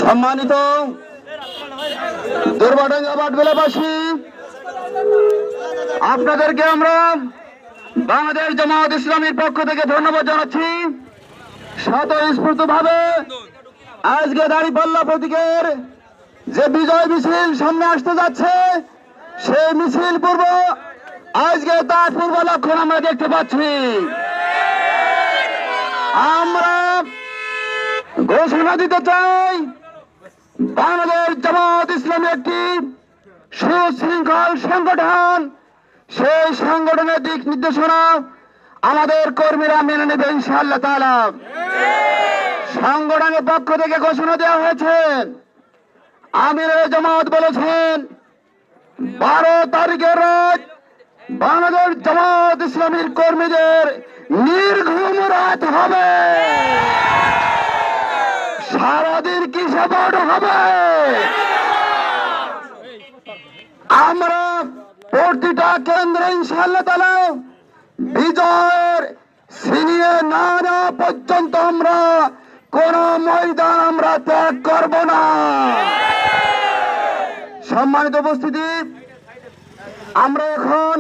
সম্মানিত দুর্বাডাঙ্গা বাটবেলাবাসী, আপনাদেরকে আমরা বাংলাদেশ জামায়াত ইসলামীর পক্ষ থেকে ধন্যবাদ জানাচ্ছি। স্বতঃস্ফূর্তভাবে আজকে দাঁড়িপাল্লা প্রতীকের যে বিজয় মিছিল সামনে আসতে যাচ্ছে, সেই মিছিল পূর্ব আজকে তার পূর্ব লক্ষণ আমরা দেখতে পাচ্ছি। আমরা ঘোষণা দিতে চাই, বাংলাদেশ জামায়াত ইসলামী একটি সুশৃঙ্খল সংগঠন। সেই সংগঠনের দিক নির্দেশনা আমাদের কর্মীরা মেনে নেবে ইনশাআল্লাহ তাআলা। সংগঠনের পক্ষ থেকে ঘোষণা দেওয়া হয়েছে, আমিরে জামাত বলেছেন 12 তারিখের রাত বাংলাদেশ জামাত ইসলামীর কর্মীদের নির্ঘুম রাত হবে, সারাদিন কিসে বড় হবে। আমরা প্রতিটা কেন্দ্রে ইনশাআল্লাহ তাআলা বিজয়ের ছিনিয়ে না নেওয়া পর্যন্ত আমরা কোন ময়দান আমরা ত্যাগ করব না। সম্মানিত উপস্থিতি, আমরা এখন